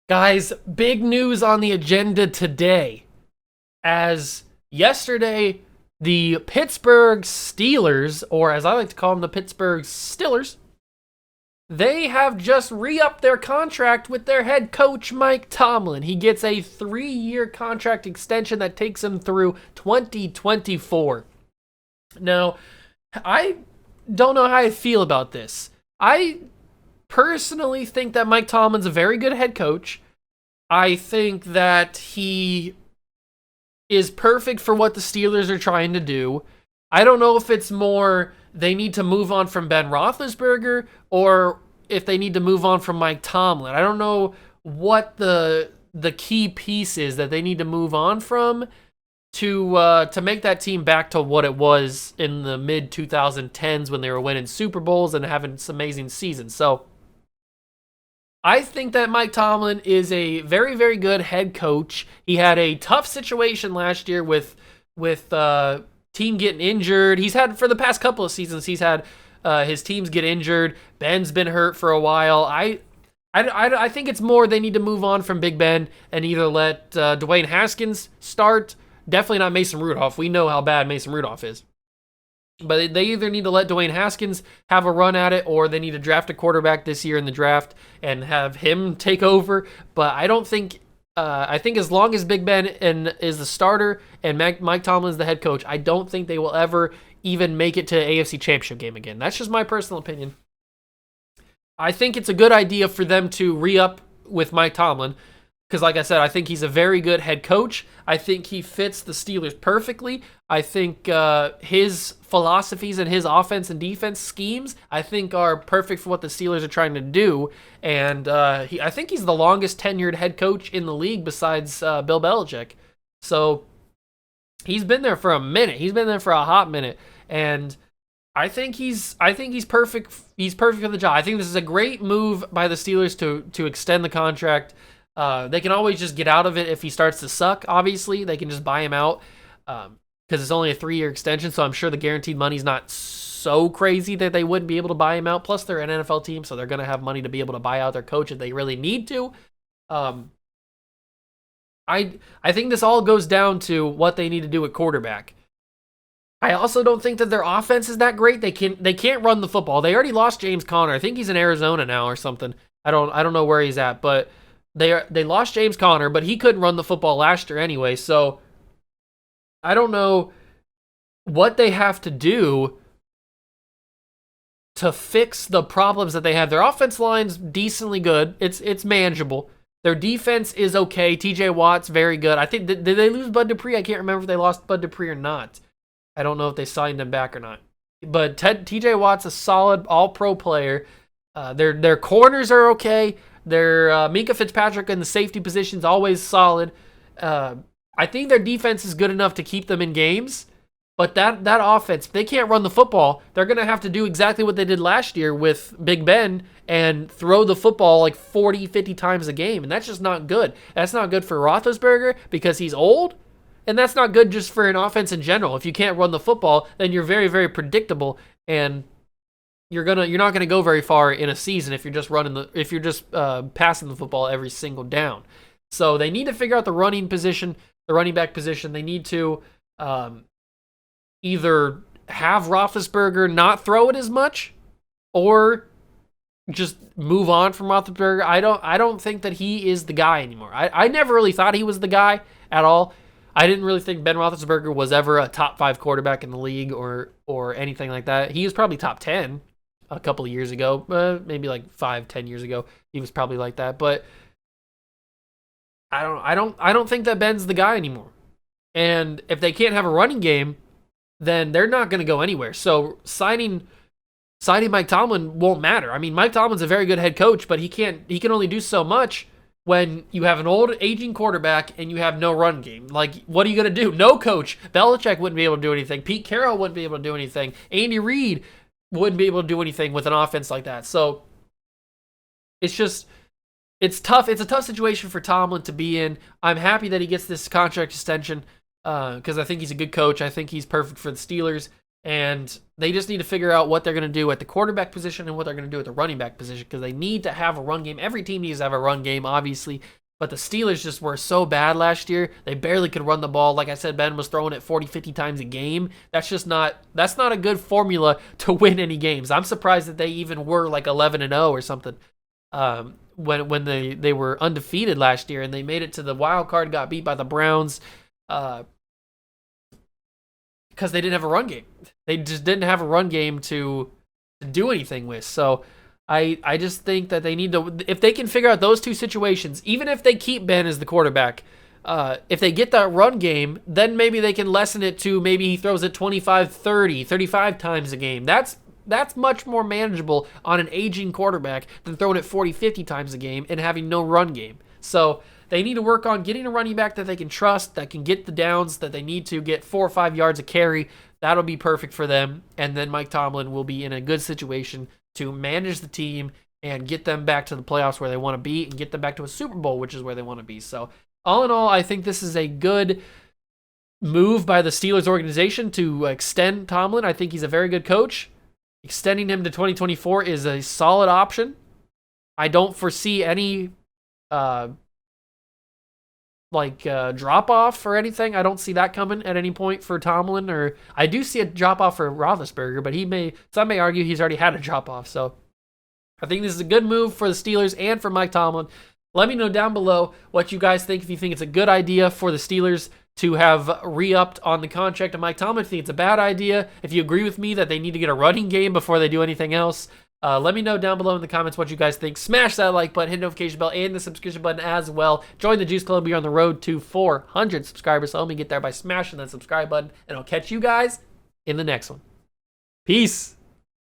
Guys, big news on the agenda today. As yesterday, the Pittsburgh Steelers, or as I like to call them, the Pittsburgh Stillers, they have just re-upped their contract with their head coach, Mike Tomlin. He gets a 3-year contract extension that takes him through 2024. Now, I don't know how I feel about this. I personally think that Mike Tomlin's a very good head coach. I think that he is perfect for what the Steelers are trying to do. I don't know if it's more they need to move on from Ben Roethlisberger or if they need to move on from Mike Tomlin. I don't know what the key piece is that they need to move on from to make that team back to what it was in the mid-2010s when they were winning Super Bowls and having some amazing seasons. So I think that Mike Tomlin is a very, very good head coach. He had a tough situation last year with team getting injured. He's had, for the past couple of seasons, he's had his teams get injured. Ben's been hurt for a while. I think it's more they need to move on from Big Ben and either let Dwayne Haskins start. Definitely not Mason Rudolph. We know how bad Mason Rudolph is. But they either need to let Dwayne Haskins have a run at it or they need to draft a quarterback this year in the draft and have him take over. But I don't think, I think as long as Big Ben is the starter and Mike Tomlin is the head coach, I don't think they will ever even make it to an AFC Championship game again. That's just my personal opinion. I think it's a good idea for them to re-up with Mike Tomlin because, like I said, I think he's a very good head coach. I think he fits the Steelers perfectly. I think his philosophies and his offense and defense schemes, I think, are perfect for what the Steelers are trying to do. And I think he's the longest tenured head coach in the league besides Bill Belichick. So he's been there for a minute. He's been there for a hot minute, and I think he's perfect. He's perfect for the job. I think this is a great move by the Steelers to extend the contract. They can always just get out of it if he starts to suck. Obviously, they can just buy him out because it's only a 3-year extension. So I'm sure the guaranteed money's not so crazy that they wouldn't be able to buy him out. Plus, they're an NFL team, so they're going to have money to be able to buy out their coach if they really need to. I think this all goes down to what they need to do at quarterback. I also don't think that their offense is that great. They can't run the football. They already lost James Conner. I think he's in Arizona now or something. I don't know where he's at, but they lost James Conner, but he couldn't run the football last year anyway. So I don't know what they have to do to fix the problems that they have. Their offense line's decently good. It's manageable. Their defense is okay. TJ Watt's very good. I think did they lose Bud Dupree? I can't remember if they lost Bud Dupree or not. I don't know if they signed him back or not. But TJ Watt's a solid all-pro player. Their corners are okay. Their Minka Fitzpatrick in the safety position is always solid. I think their defense is good enough to keep them in games. But that offense, if they can't run the football, they're going to have to do exactly what they did last year with Big Ben and throw the football like 40, 50 times a game. And that's just not good. That's not good for Roethlisberger because he's old. And that's not good just for an offense in general. If you can't run the football, then you're very, very predictable, and you're not gonna go very far in a season if you're just passing the football every single down. So they need to figure out the running back position. They need to either have Roethlisberger not throw it as much, or just move on from Roethlisberger. I don't think that he is the guy anymore. I never really thought he was the guy at all. I didn't really think Ben Roethlisberger was ever a top 5 quarterback in the league or anything like that. He was probably top 10 a couple of years ago, maybe like 5-10 years ago. He was probably like that, but I don't think that Ben's the guy anymore. And if they can't have a running game, then they're not going to go anywhere. So signing Mike Tomlin won't matter. I mean, Mike Tomlin's a very good head coach, but he can only do so much when you have an old, aging quarterback and you have no run game. Like, what are you going to do? No coach. Belichick wouldn't be able to do anything. Pete Carroll wouldn't be able to do anything. Andy Reid wouldn't be able to do anything with an offense like that. So it's tough. It's a tough situation for Tomlin to be in. I'm happy that he gets this contract extension. because I think he's a good coach. I think he's perfect for the Steelers. And they just need to figure out what they're going to do at the quarterback position and what they're going to do at the running back position, because they need to have a run game. Every team needs to have a run game, obviously. But the Steelers just were so bad last year. They barely could run the ball. Like I said, Ben was throwing it 40, 50 times a game. That's not a good formula to win any games. I'm surprised that they even were like 11-0 or something. When they were undefeated last year and they made it to the wild card, got beat by the Browns. Because they didn't have a run game. They just didn't have a run game to do anything with. So I just think that they need to, if they can figure out those two situations, even if they keep Ben as the quarterback, if they get that run game, then maybe they can lessen it to maybe he throws it 25, 30, 35 times a game. That's much more manageable on an aging quarterback than throwing it 40, 50 times a game and having no run game. So they need to work on getting a running back that they can trust, that can get the downs that they need to get 4 or 5 yards a carry. That'll be perfect for them. And then Mike Tomlin will be in a good situation to manage the team and get them back to the playoffs where they want to be and get them back to a Super Bowl, which is where they want to be. So all in all, I think this is a good move by the Steelers organization to extend Tomlin. I think he's a very good coach. Extending him to 2024 is a solid option. I don't foresee any drop off or anything. I don't see that coming at any point for Tomlin, or I do see a drop off for Roethlisberger, but some may argue he's already had a drop off. So I think this is a good move for the Steelers and for Mike Tomlin. Let me know down below what you guys think. If you think it's a good idea for the Steelers to have re-upped on the contract of Mike Tomlin, if you think it's a bad idea, if you agree with me that they need to get a running game before they do anything else, let me know down below in the comments what you guys think. Smash that like button, hit the notification bell, and the subscription button as well. Join the Juice Club. We are on the road to 400 subscribers, so help me get there by smashing that subscribe button, and I'll catch you guys in the next one. Peace.